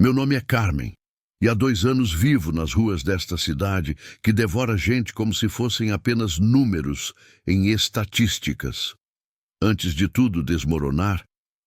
Meu nome é Carmen, e há 2 anos vivo nas ruas desta cidade que devora gente como se fossem apenas números em estatísticas. Antes de tudo desmoronar,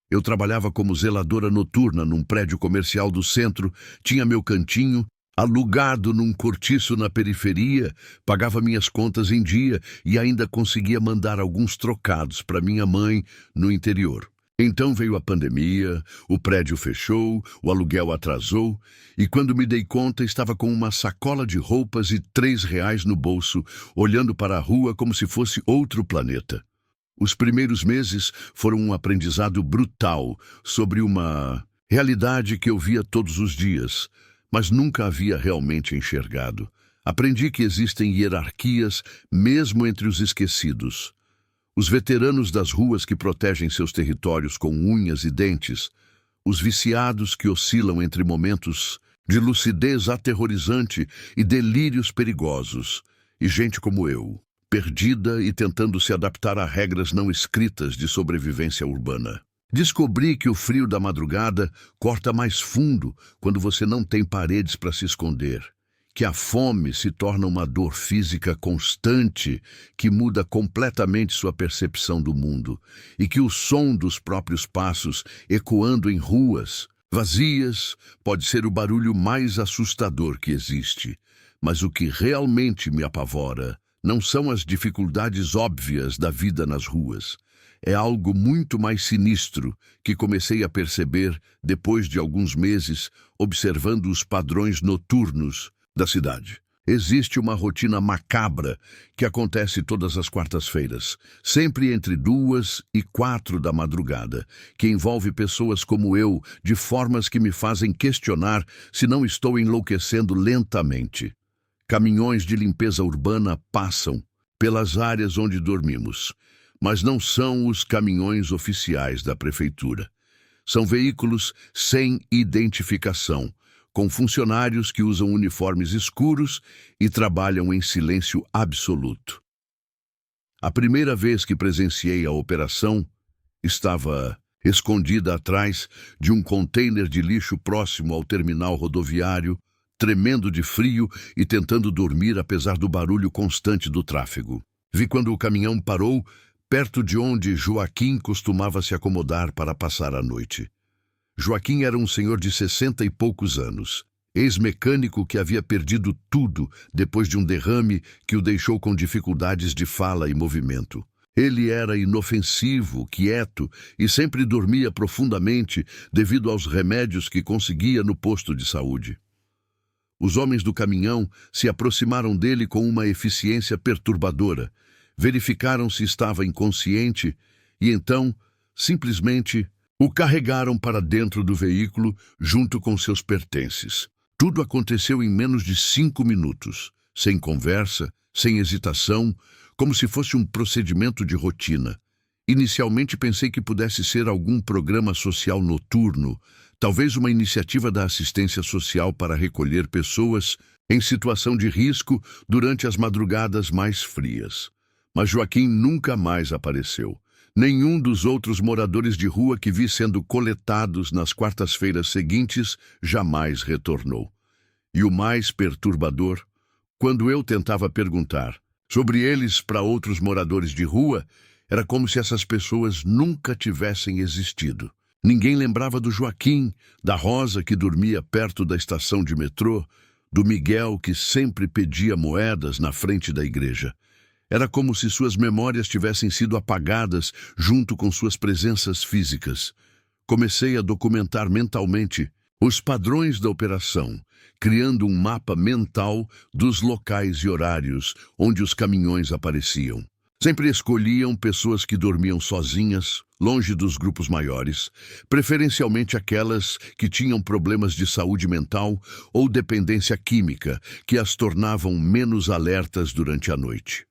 eu trabalhava como zeladora noturna num prédio comercial do centro, tinha meu cantinho, alugado num cortiço na periferia, pagava minhas contas em dia e ainda conseguia mandar alguns trocados para minha mãe no interior. Então veio a pandemia, o prédio fechou, o aluguel atrasou, e quando me dei conta estava com uma sacola de roupas e R$ 3 no bolso, olhando para a rua como se fosse outro planeta. Os primeiros meses foram um aprendizado brutal sobre uma realidade que eu via todos os dias, mas nunca havia realmente enxergado. Aprendi que existem hierarquias mesmo entre os esquecidos. Os veteranos das ruas que protegem seus territórios com unhas e dentes, os viciados que oscilam entre momentos de lucidez aterrorizante e delírios perigosos, e gente como eu, perdida e tentando se adaptar a regras não escritas de sobrevivência urbana. Descobri que o frio da madrugada corta mais fundo quando você não tem paredes para se esconder, que a fome se torna uma dor física constante que muda completamente sua percepção do mundo, e que o som dos próprios passos ecoando em ruas vazias pode ser o barulho mais assustador que existe. Mas o que realmente me apavora não são as dificuldades óbvias da vida nas ruas. É algo muito mais sinistro que comecei a perceber depois de alguns meses observando os padrões noturnos da cidade. Existe uma rotina macabra que acontece todas as quartas-feiras, sempre entre 2 e 4 da madrugada, que envolve pessoas como eu de formas que me fazem questionar se não estou enlouquecendo lentamente. Caminhões de limpeza urbana passam pelas áreas onde dormimos, mas não são os caminhões oficiais da prefeitura. São veículos sem identificação, com funcionários que usam uniformes escuros e trabalham em silêncio absoluto. A primeira vez que presenciei a operação, estava escondida atrás de um container de lixo próximo ao terminal rodoviário, tremendo de frio e tentando dormir apesar do barulho constante do tráfego. Vi quando o caminhão parou perto de onde Joaquim costumava se acomodar para passar a noite. Joaquim era um senhor de 60 e poucos anos, ex-mecânico que havia perdido tudo depois de um derrame que o deixou com dificuldades de fala e movimento. Ele era inofensivo, quieto e sempre dormia profundamente devido aos remédios que conseguia no posto de saúde. Os homens do caminhão se aproximaram dele com uma eficiência perturbadora, verificaram se estava inconsciente e então, simplesmente, o carregaram para dentro do veículo junto com seus pertences. Tudo aconteceu em menos de 5 minutos, sem conversa, sem hesitação, como se fosse um procedimento de rotina. Inicialmente pensei que pudesse ser algum programa social noturno, talvez uma iniciativa da assistência social para recolher pessoas em situação de risco durante as madrugadas mais frias. Mas Joaquim nunca mais apareceu. Nenhum dos outros moradores de rua que vi sendo coletados nas quartas-feiras seguintes jamais retornou. E o mais perturbador, quando eu tentava perguntar sobre eles para outros moradores de rua, era como se essas pessoas nunca tivessem existido. Ninguém lembrava do Joaquim, da Rosa que dormia perto da estação de metrô, do Miguel que sempre pedia moedas na frente da igreja. Era como se suas memórias tivessem sido apagadas junto com suas presenças físicas. Comecei a documentar mentalmente os padrões da operação, criando um mapa mental dos locais e horários onde os caminhões apareciam. Sempre escolhiam pessoas que dormiam sozinhas, longe dos grupos maiores, preferencialmente aquelas que tinham problemas de saúde mental ou dependência química, que as tornavam menos alertas durante a noite.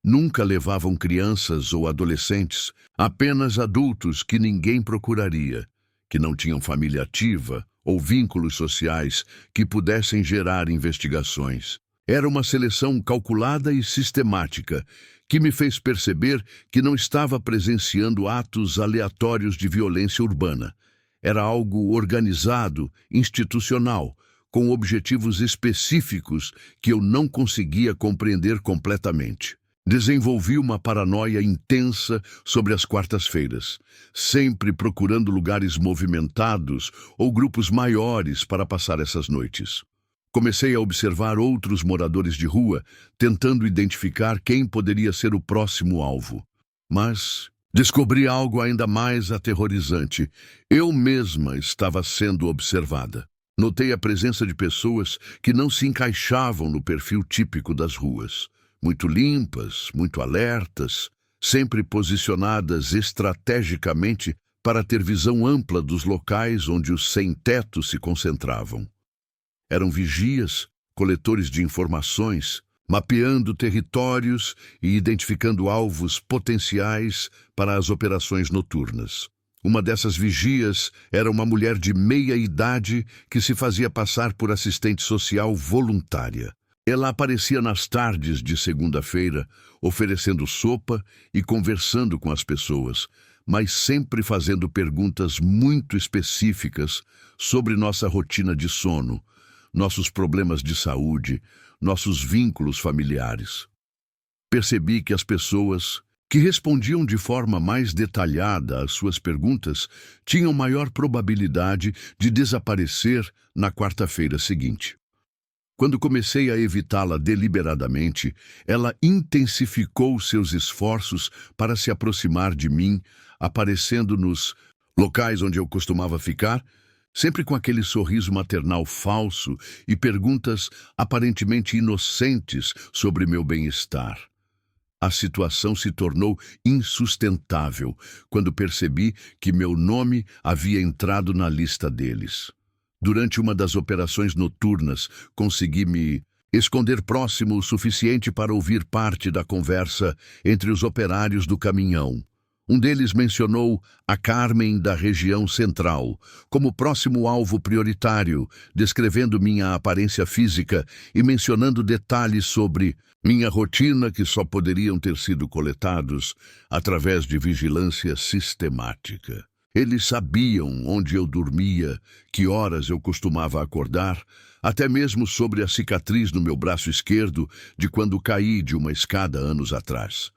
Nunca levavam crianças ou adolescentes, apenas adultos que ninguém procuraria, que não tinham família ativa ou vínculos sociais que pudessem gerar investigações. Era uma seleção calculada e sistemática que me fez perceber que não estava presenciando atos aleatórios de violência urbana. Era algo organizado, institucional, com objetivos específicos que eu não conseguia compreender completamente. Desenvolvi uma paranoia intensa sobre as quartas-feiras, sempre procurando lugares movimentados ou grupos maiores para passar essas noites. Comecei a observar outros moradores de rua, tentando identificar quem poderia ser o próximo alvo. Mas descobri algo ainda mais aterrorizante. Eu mesma estava sendo observada. Notei a presença de pessoas que não se encaixavam no perfil típico das ruas. Muito limpas, muito alertas, sempre posicionadas estrategicamente para ter visão ampla dos locais onde os sem-teto se concentravam. Eram vigias, coletores de informações, mapeando territórios e identificando alvos potenciais para as operações noturnas. Uma dessas vigias era uma mulher de meia-idade que se fazia passar por assistente social voluntária. Ela aparecia nas tardes de segunda-feira, oferecendo sopa e conversando com as pessoas, mas sempre fazendo perguntas muito específicas sobre nossa rotina de sono, nossos problemas de saúde, nossos vínculos familiares. Percebi que as pessoas que respondiam de forma mais detalhada às suas perguntas tinham maior probabilidade de desaparecer na quarta-feira seguinte. Quando comecei a evitá-la deliberadamente, ela intensificou seus esforços para se aproximar de mim, aparecendo nos locais onde eu costumava ficar, sempre com aquele sorriso maternal falso e perguntas aparentemente inocentes sobre meu bem-estar. A situação se tornou insustentável quando percebi que meu nome havia entrado na lista deles. Durante uma das operações noturnas, consegui me esconder próximo o suficiente para ouvir parte da conversa entre os operários do caminhão. Um deles mencionou a Carmen da região central como próximo alvo prioritário, descrevendo minha aparência física e mencionando detalhes sobre minha rotina que só poderiam ter sido coletados através de vigilância sistemática. Eles sabiam onde eu dormia, que horas eu costumava acordar, até mesmo sobre a cicatriz no meu braço esquerdo de quando caí de uma escada anos atrás.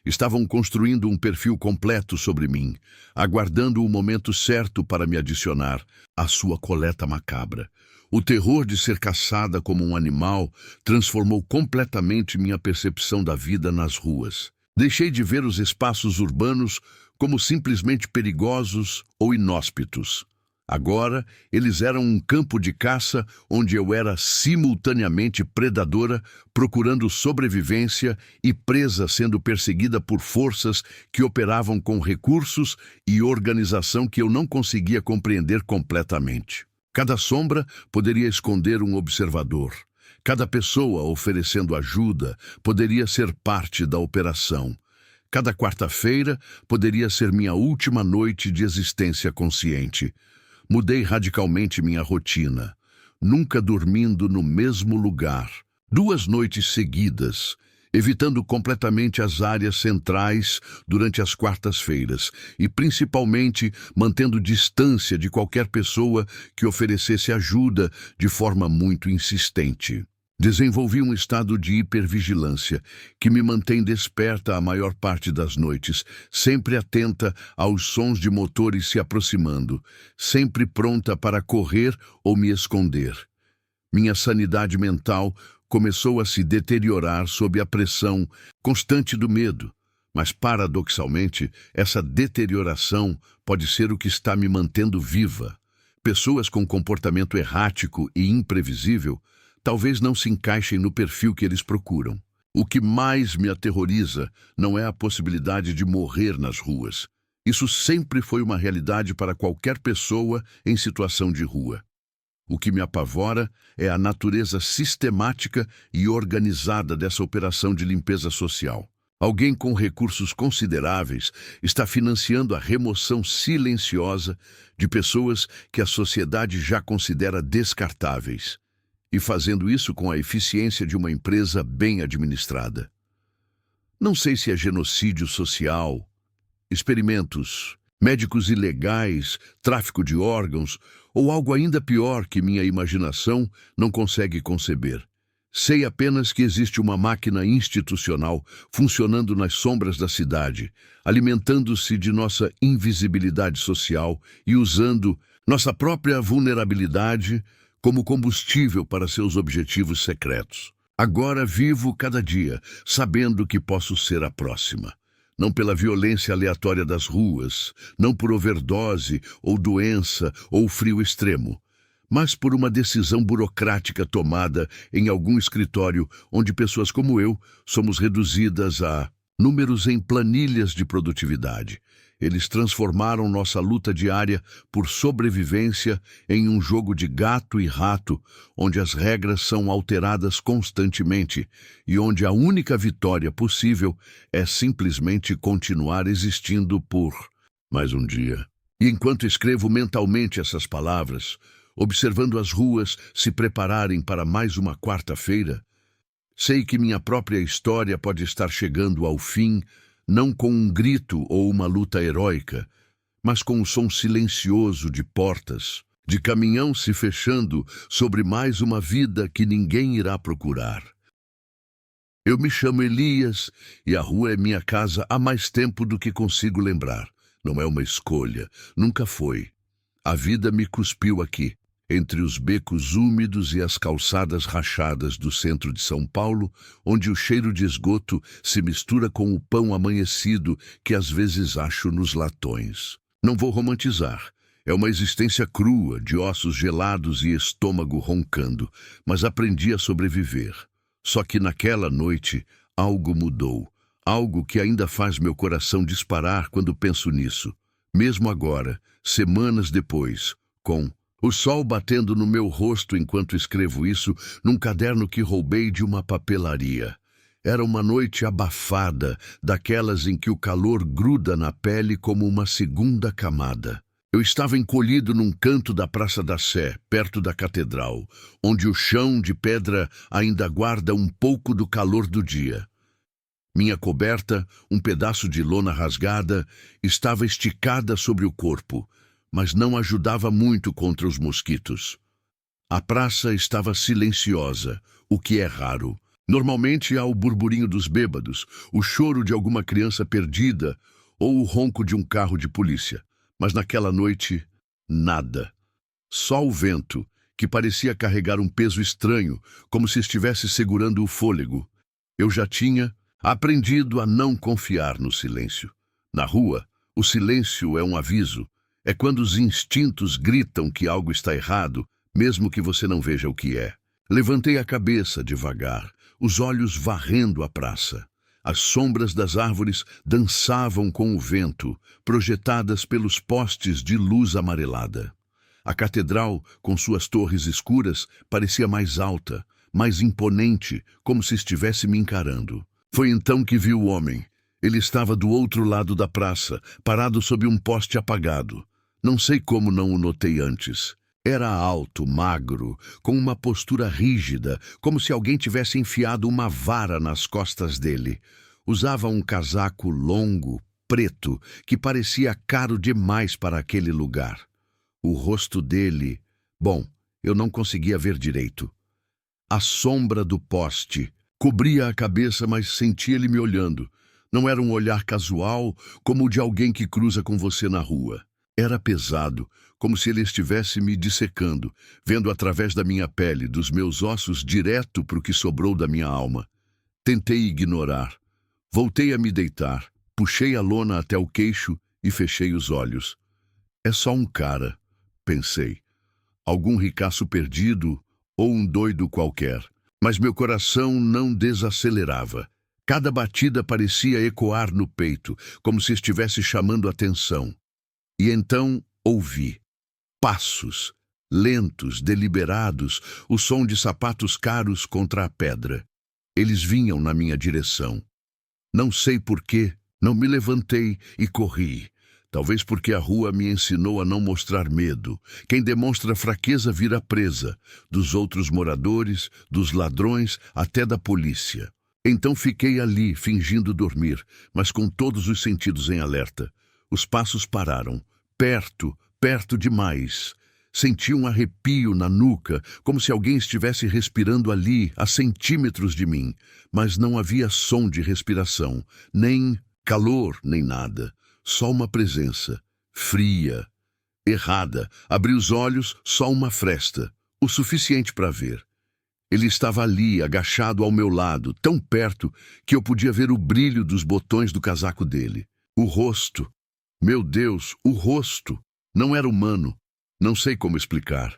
Estavam construindo um perfil completo sobre mim, aguardando o momento certo para me adicionar à sua coleta macabra. O terror de ser caçada como um animal transformou completamente minha percepção da vida nas ruas. Deixei de ver os espaços urbanos como simplesmente perigosos ou inóspitos. Agora, eles eram um campo de caça onde eu era simultaneamente predadora, procurando sobrevivência, e presa sendo perseguida por forças que operavam com recursos e organização que eu não conseguia compreender completamente. Cada sombra poderia esconder um observador. Cada pessoa oferecendo ajuda poderia ser parte da operação. Cada quarta-feira poderia ser minha última noite de existência consciente. Mudei radicalmente minha rotina, nunca dormindo no mesmo lugar, 2 noites seguidas, evitando completamente as áreas centrais durante as quartas-feiras e principalmente mantendo distância de qualquer pessoa que oferecesse ajuda de forma muito insistente. Desenvolvi um estado de hipervigilância que me mantém desperta a maior parte das noites, sempre atenta aos sons de motores se aproximando, sempre pronta para correr ou me esconder. Minha sanidade mental começou a se deteriorar sob a pressão constante do medo, mas paradoxalmente, essa deterioração pode ser o que está me mantendo viva. Pessoas com comportamento errático e imprevisível talvez não se encaixem no perfil que eles procuram. O que mais me aterroriza não é a possibilidade de morrer nas ruas. Isso sempre foi uma realidade para qualquer pessoa em situação de rua. O que me apavora é a natureza sistemática e organizada dessa operação de limpeza social. Alguém com recursos consideráveis está financiando a remoção silenciosa de pessoas que a sociedade já considera descartáveis, e fazendo isso com a eficiência de uma empresa bem administrada. Não sei se é genocídio social, experimentos Médicos ilegais, tráfico de órgãos ou algo ainda pior que minha imaginação não consegue conceber. Sei apenas que existe uma máquina institucional funcionando nas sombras da cidade, alimentando-se de nossa invisibilidade social e usando nossa própria vulnerabilidade como combustível para seus objetivos secretos. Agora vivo cada dia, sabendo que posso ser a próxima. Não pela violência aleatória das ruas, não por overdose ou doença ou frio extremo, mas por uma decisão burocrática tomada em algum escritório onde pessoas como eu somos reduzidas a números em planilhas de produtividade. Eles transformaram nossa luta diária por sobrevivência em um jogo de gato e rato, onde as regras são alteradas constantemente e onde a única vitória possível é simplesmente continuar existindo por mais um dia. E enquanto escrevo mentalmente essas palavras, observando as ruas se prepararem para mais uma quarta-feira, sei que minha própria história pode estar chegando ao fim, não com um grito ou uma luta heróica, mas com um som silencioso de portas, de caminhão se fechando sobre mais uma vida que ninguém irá procurar. Eu me chamo Elias e a rua é minha casa há mais tempo do que consigo lembrar. Não é uma escolha, nunca foi. A vida me cuspiu aqui, entre os becos úmidos e as calçadas rachadas do centro de São Paulo, onde o cheiro de esgoto se mistura com o pão amanhecido que às vezes acho nos latões. Não vou romantizar. É uma existência crua, de ossos gelados e estômago roncando, mas aprendi a sobreviver. Só que naquela noite, algo mudou. Algo que ainda faz meu coração disparar quando penso nisso. Mesmo agora, semanas depois, com o sol batendo no meu rosto enquanto escrevo isso num caderno que roubei de uma papelaria. Era uma noite abafada, daquelas em que o calor gruda na pele como uma segunda camada. Eu estava encolhido num canto da Praça da Sé, perto da catedral, onde o chão de pedra ainda guarda um pouco do calor do dia. Minha coberta, um pedaço de lona rasgada, estava esticada sobre o corpo, mas não ajudava muito contra os mosquitos. A praça estava silenciosa, o que é raro. Normalmente há o burburinho dos bêbados, o choro de alguma criança perdida ou o ronco de um carro de polícia. Mas naquela noite, nada. Só o vento, que parecia carregar um peso estranho, como se estivesse segurando o fôlego. Eu já tinha aprendido a não confiar no silêncio. Na rua, o silêncio é um aviso. É quando os instintos gritam que algo está errado, mesmo que você não veja o que é. Levantei a cabeça devagar, os olhos varrendo a praça. As sombras das árvores dançavam com o vento, projetadas pelos postes de luz amarelada. A catedral, com suas torres escuras, parecia mais alta, mais imponente, como se estivesse me encarando. Foi então que vi o homem. Ele estava do outro lado da praça, parado sob um poste apagado. Não sei como não o notei antes. Era alto, magro, com uma postura rígida, como se alguém tivesse enfiado uma vara nas costas dele. Usava um casaco longo, preto, que parecia caro demais para aquele lugar. O rosto dele... Bom, eu não conseguia ver direito. A sombra do poste cobria a cabeça, mas senti ele me olhando. Não era um olhar casual, como o de alguém que cruza com você na rua. Era pesado, como se ele estivesse me dissecando, vendo através da minha pele, dos meus ossos, direto para o que sobrou da minha alma. Tentei ignorar. Voltei a me deitar, puxei a lona até o queixo e fechei os olhos. É só um cara, pensei. Algum ricaço perdido ou um doido qualquer. Mas meu coração não desacelerava. Cada batida parecia ecoar no peito, como se estivesse chamando atenção. E então ouvi. Passos, lentos, deliberados, o som de sapatos caros contra a pedra. Eles vinham na minha direção. Não sei por quê, não me levantei e corri. Talvez porque a rua me ensinou a não mostrar medo. Quem demonstra fraqueza vira presa, dos outros moradores, dos ladrões, até da polícia. Então fiquei ali, fingindo dormir, mas com todos os sentidos em alerta. Os passos pararam, perto, perto demais. Senti um arrepio na nuca, como se alguém estivesse respirando ali, a centímetros de mim. Mas não havia som de respiração, nem calor, nem nada. Só uma presença, fria, errada. Abri os olhos, só uma fresta, o suficiente para ver. Ele estava ali, agachado ao meu lado, tão perto que eu podia ver o brilho dos botões do casaco dele. O rosto. Meu Deus, o rosto. Não era humano. Não sei como explicar.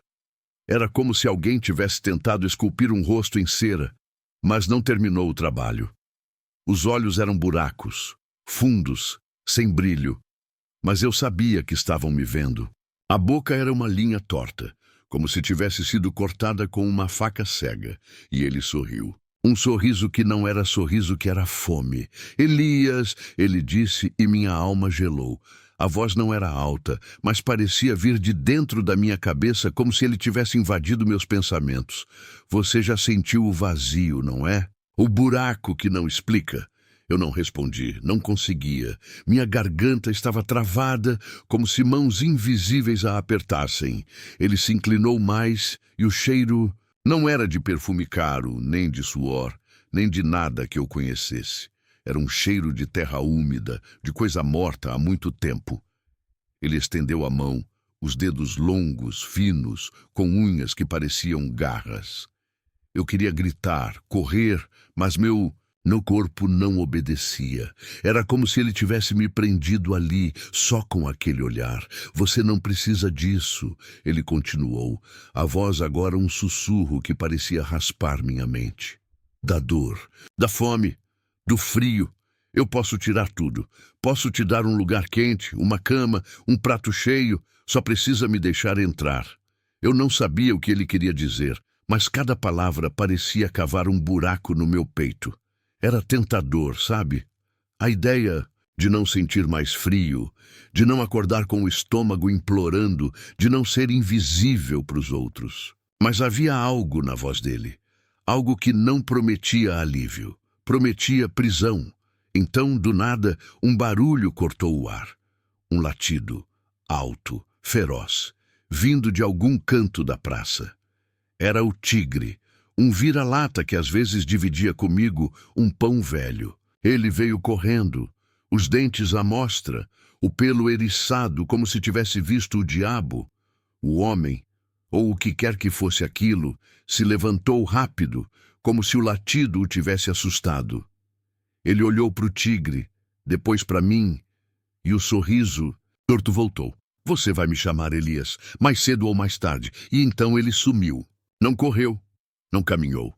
Era como se alguém tivesse tentado esculpir um rosto em cera, mas não terminou o trabalho. Os olhos eram buracos, fundos, sem brilho, mas eu sabia que estavam me vendo. A boca era uma linha torta, como se tivesse sido cortada com uma faca cega, e ele sorriu. Um sorriso que não era sorriso, que era fome. Elias, ele disse, e minha alma gelou. A voz não era alta, mas parecia vir de dentro da minha cabeça, como se ele tivesse invadido meus pensamentos. Você já sentiu o vazio, não é? O buraco que não explica. Eu não respondi, não conseguia. Minha garganta estava travada, como se mãos invisíveis a apertassem. Ele se inclinou mais e o cheiro não era de perfume caro, nem de suor, nem de nada que eu conhecesse. Era um cheiro de terra úmida, de coisa morta há muito tempo. Ele estendeu a mão, os dedos longos, finos, com unhas que pareciam garras. Eu queria gritar, correr, mas meu corpo não obedecia. Era como se ele tivesse me prendido ali, só com aquele olhar. Você não precisa disso, ele continuou. A voz agora um sussurro que parecia raspar minha mente. Da dor, da fome, do frio. Eu posso tirar tudo. Posso te dar um lugar quente, uma cama, um prato cheio. Só precisa me deixar entrar. Eu não sabia o que ele queria dizer, mas cada palavra parecia cavar um buraco no meu peito. Era tentador, sabe? A ideia de não sentir mais frio, de não acordar com o estômago implorando, de não ser invisível para os outros. Mas havia algo na voz dele. Algo que não prometia alívio. Prometia prisão. Então, do nada, um barulho cortou o ar. Um latido, alto, feroz, vindo de algum canto da praça. Era o tigre, um vira-lata que às vezes dividia comigo um pão velho. Ele veio correndo, os dentes à mostra, o pelo eriçado como se tivesse visto o diabo. O homem, ou o que quer que fosse aquilo, se levantou rápido, como se o latido o tivesse assustado. Ele olhou para o tigre, depois para mim, e o sorriso torto voltou. Você vai me chamar, Elias, mais cedo ou mais tarde. E então ele sumiu. Não correu, não caminhou.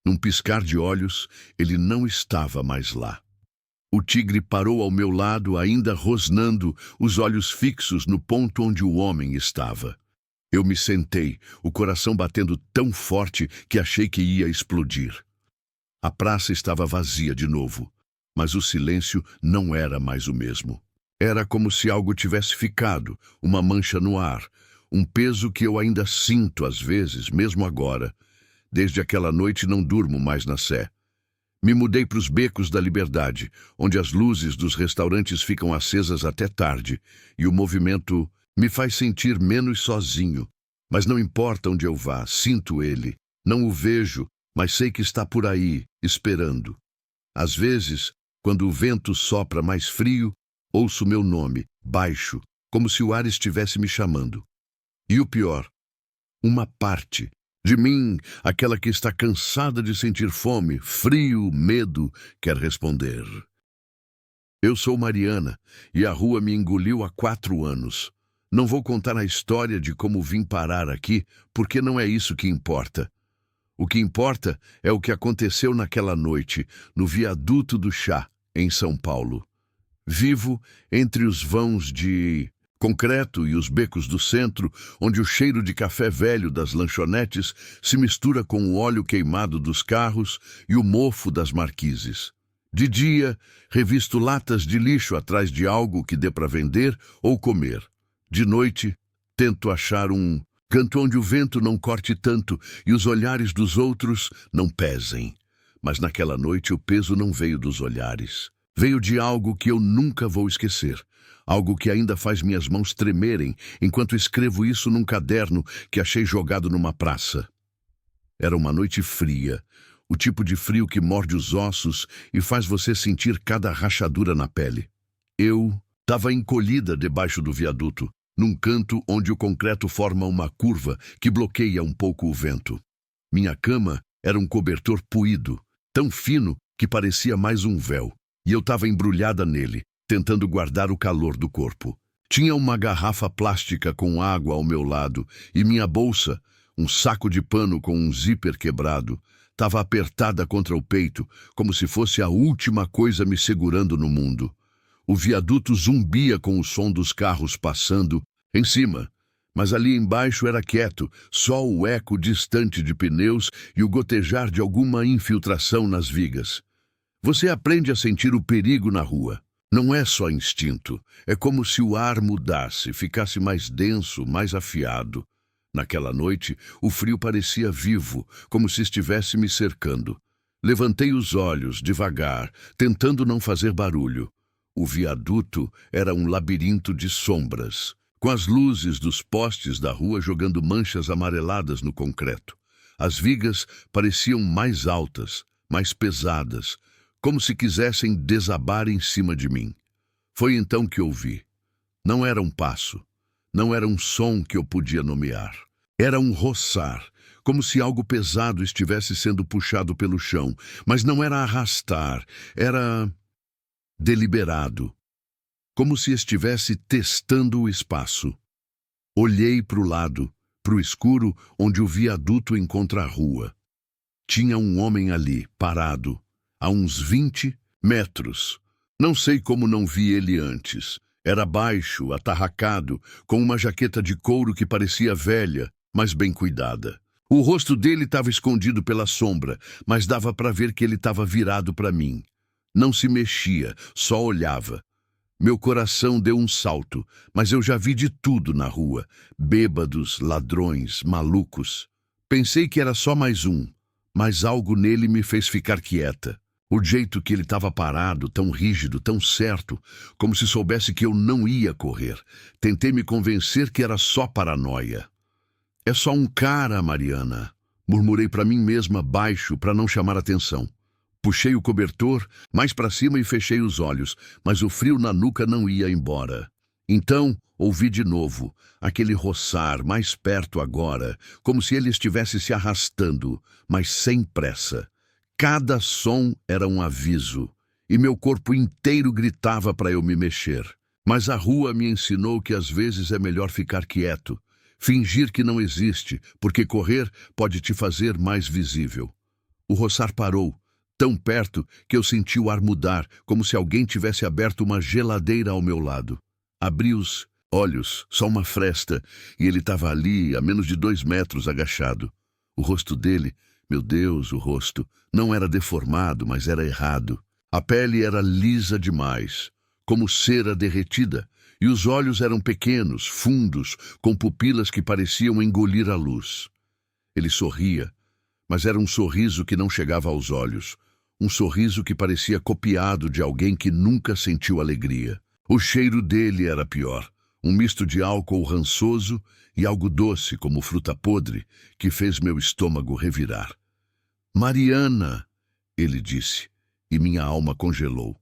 Num piscar de olhos, ele não estava mais lá. O tigre parou ao meu lado, ainda rosnando, os olhos fixos no ponto onde o homem estava. Eu me sentei, o coração batendo tão forte que achei que ia explodir. A praça estava vazia de novo, mas o silêncio não era mais o mesmo. Era como se algo tivesse ficado, uma mancha no ar, um peso que eu ainda sinto às vezes, mesmo agora. Desde aquela noite não durmo mais na Sé. Me mudei para os becos da Liberdade, onde as luzes dos restaurantes ficam acesas até tarde, e o movimento me faz sentir menos sozinho. Mas não importa onde eu vá, sinto ele. Não o vejo, mas sei que está por aí, esperando. Às vezes, quando o vento sopra mais frio, ouço meu nome, baixo, como se o ar estivesse me chamando. E o pior, uma parte de mim, aquela que está cansada de sentir fome, frio, medo, quer responder. Eu sou Mariana, e a rua me engoliu há 4 anos. Não vou contar a história de como vim parar aqui, porque não é isso que importa. O que importa é o que aconteceu naquela noite, no viaduto do Chá, em São Paulo. Vivo entre os vãos de concreto e os becos do centro, onde o cheiro de café velho das lanchonetes se mistura com o óleo queimado dos carros e o mofo das marquises. De dia, revisto latas de lixo atrás de algo que dê para vender ou comer. De noite, tento achar um canto onde o vento não corte tanto e os olhares dos outros não pesem. Mas naquela noite o peso não veio dos olhares. Veio de algo que eu nunca vou esquecer. algo que ainda faz minhas mãos tremerem enquanto escrevo isso num caderno que achei jogado numa praça. Era uma noite fria, o tipo de frio que morde os ossos e faz você sentir cada rachadura na pele. Eu estava encolhida debaixo do viaduto, num canto onde o concreto forma uma curva que bloqueia um pouco o vento. Minha cama era um cobertor puído, tão fino que parecia mais um véu, e eu estava embrulhada nele, tentando guardar o calor do corpo. Tinha uma garrafa plástica com água ao meu lado, e minha bolsa, um saco de pano com um zíper quebrado, estava apertada contra o peito, como se fosse a última coisa me segurando no mundo. O viaduto zumbia com o som dos carros passando em cima, mas ali embaixo era quieto, só o eco distante de pneus e o gotejar de alguma infiltração nas vigas. Você aprende a sentir o perigo na rua. Não é só instinto, é como se o ar mudasse, ficasse mais denso, mais afiado. Naquela noite, o frio parecia vivo, como se estivesse me cercando. Levantei os olhos, devagar, tentando não fazer barulho. O viaduto era um labirinto de sombras, com as luzes dos postes da rua jogando manchas amareladas no concreto. As vigas pareciam mais altas, mais pesadas, como se quisessem desabar em cima de mim. Foi então que ouvi. Não era um passo, não era um som que eu podia nomear. Era um roçar, como se algo pesado estivesse sendo puxado pelo chão, mas não era arrastar, era deliberado, como se estivesse testando o espaço. Olhei para o lado, para o escuro onde o viaduto encontra a rua. Tinha um homem ali, parado, a uns 20 metros. Não sei como não vi ele antes. Era baixo, atarracado, com uma jaqueta de couro que parecia velha, mas bem cuidada. O rosto dele estava escondido pela sombra, mas dava para ver que ele estava virado para mim. Não se mexia, só olhava. Meu coração deu um salto, mas eu já vi de tudo na rua. Bêbados, ladrões, malucos. Pensei que era só mais um, mas algo nele me fez ficar quieta. O jeito que ele estava parado, tão rígido, tão certo, como se soubesse que eu não ia correr. Tentei me convencer que era só paranoia. É só um cara, Mariana. Murmurei para mim mesma baixo para não chamar atenção. Puxei o cobertor mais para cima e fechei os olhos, mas o frio na nuca não ia embora. Então, ouvi de novo, aquele roçar mais perto agora, como se ele estivesse se arrastando, mas sem pressa. Cada som era um aviso, e meu corpo inteiro gritava para eu me mexer. Mas a rua me ensinou que às vezes é melhor ficar quieto, fingir que não existe, porque correr pode te fazer mais visível. O roçar parou, tão perto que eu senti o ar mudar, como se alguém tivesse aberto uma geladeira ao meu lado. Abri os olhos, só uma fresta, e ele estava ali, a menos de 2 metros, agachado. O rosto dele, meu Deus, o rosto, não era deformado, mas era errado. A pele era lisa demais, como cera derretida, e os olhos eram pequenos, fundos, com pupilas que pareciam engolir a luz. Ele sorria, mas era um sorriso que não chegava aos olhos, um sorriso que parecia copiado de alguém que nunca sentiu alegria. O cheiro dele era pior, um misto de álcool rançoso e algo doce, como fruta podre, que fez meu estômago revirar. Mariana, ele disse, e minha alma congelou.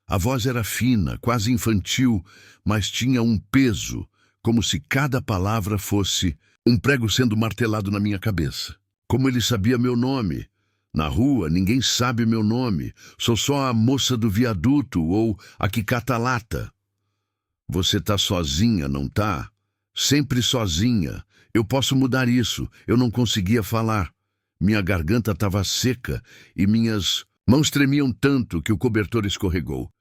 A voz era fina, quase infantil, mas tinha um peso, como se cada palavra fosse um prego sendo martelado na minha cabeça. Como ele sabia meu nome? Na rua, ninguém sabe meu nome. Sou só a moça do viaduto ou a que cata lata. Você tá sozinha, não tá? Sempre sozinha. Eu posso mudar isso. Eu não conseguia falar. Minha garganta estava seca e minhas mãos tremiam tanto que o cobertor escorregou.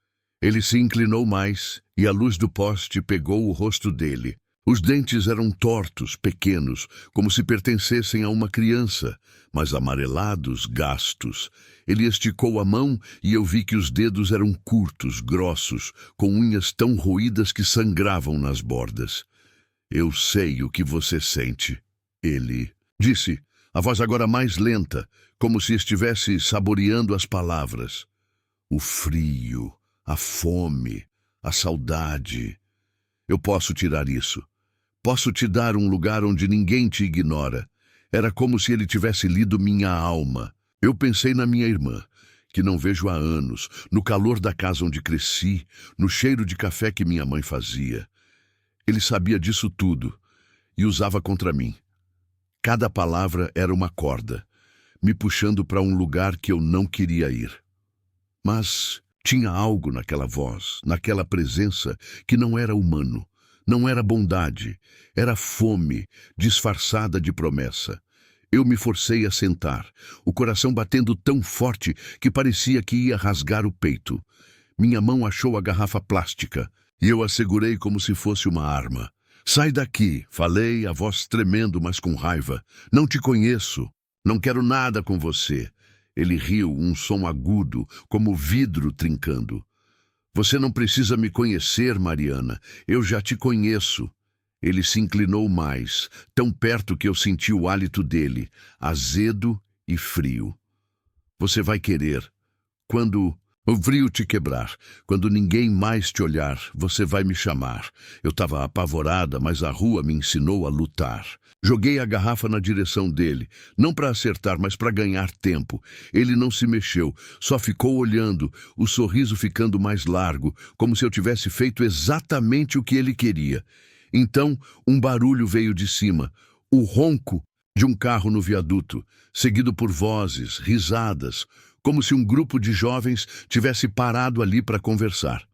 Ele se inclinou mais e a luz do poste pegou o rosto dele. Os dentes eram tortos, pequenos, como se pertencessem a uma criança, mas amarelados, gastos. Ele esticou a mão e eu vi que os dedos eram curtos, grossos, com unhas tão roídas que sangravam nas bordas. Eu sei o que você sente, ele disse, a voz agora mais lenta, como se estivesse saboreando as palavras. O frio, a fome, a saudade. Eu posso tirar isso. Posso te dar um lugar onde ninguém te ignora. Era como se ele tivesse lido minha alma. Eu pensei na minha irmã, que não vejo há anos, no calor da casa onde cresci, no cheiro de café que minha mãe fazia. Ele sabia disso tudo e usava contra mim. Cada palavra era uma corda, me puxando para um lugar que eu não queria ir. Mas tinha algo naquela voz, naquela presença, que não era humano, não era bondade, era fome, disfarçada de promessa. Eu me forcei a sentar, o coração batendo tão forte que parecia que ia rasgar o peito. Minha mão achou a garrafa plástica e eu a segurei como se fosse uma arma. Sai daqui, falei, a voz tremendo, mas com raiva. Não te conheço, não quero nada com você. Ele riu, um som agudo, como vidro trincando. Você não precisa me conhecer, Mariana, eu já te conheço. Ele se inclinou mais, tão perto que eu senti o hálito dele, azedo e frio. Você vai querer. Quando o frio te quebrar, quando ninguém mais te olhar, você vai me chamar. Eu estava apavorada, mas a rua me ensinou a lutar. Joguei a garrafa na direção dele, não para acertar, mas para ganhar tempo. Ele não se mexeu, só ficou olhando, o sorriso ficando mais largo, como se eu tivesse feito exatamente o que ele queria. Então, um barulho veio de cima, o ronco de um carro no viaduto, seguido por vozes, risadas, como se um grupo de jovens tivesse parado ali para conversar.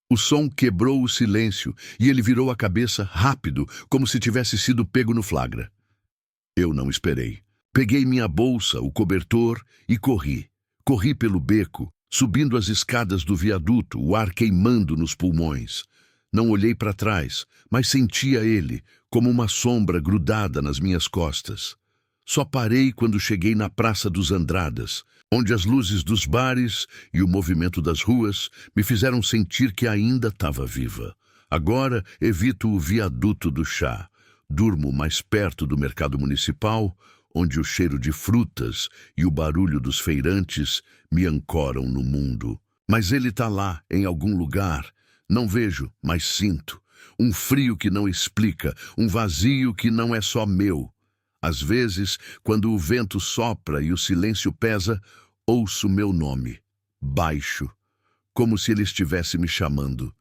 O som quebrou o silêncio e ele virou a cabeça rápido, como se tivesse sido pego no flagra. Eu não esperei. Peguei minha bolsa, o cobertor e corri. Corri pelo beco, subindo as escadas do viaduto, o ar queimando nos pulmões. Não olhei para trás, mas sentia ele, como uma sombra grudada nas minhas costas. Só parei quando cheguei na Praça dos Andradas, onde as luzes dos bares e o movimento das ruas me fizeram sentir que ainda estava viva. Agora evito o viaduto do chá. Durmo mais perto do mercado municipal, onde o cheiro de frutas e o barulho dos feirantes me ancoram no mundo. Mas ele está lá, em algum lugar. Não vejo, mas sinto. Um frio que não explica, um vazio que não é só meu. Às vezes, quando o vento sopra e o silêncio pesa, ouço meu nome, baixo, como se ele estivesse me chamando.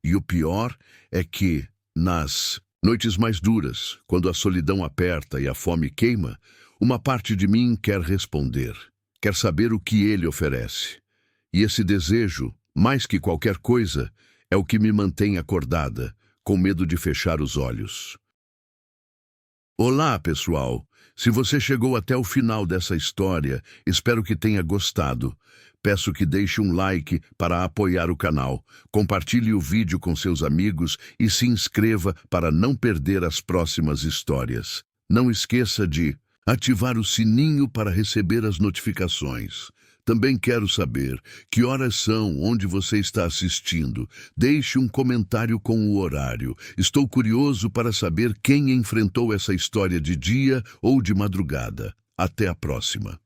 E o pior é que, nas noites mais duras, quando a solidão aperta e a fome queima, uma parte de mim quer responder, quer saber o que ele oferece. E esse desejo, mais que qualquer coisa, é o que me mantém acordada, com medo de fechar os olhos. Olá, pessoal! Se você chegou até o final dessa história, espero que tenha gostado. Peço que deixe um like para apoiar o canal, compartilhe o vídeo com seus amigos e se inscreva para não perder as próximas histórias. Não esqueça de ativar o sininho para receber as notificações. Também quero saber que horas são, onde você está assistindo. Deixe um comentário com o horário. Estou curioso para saber quem enfrentou essa história de dia ou de madrugada. Até a próxima.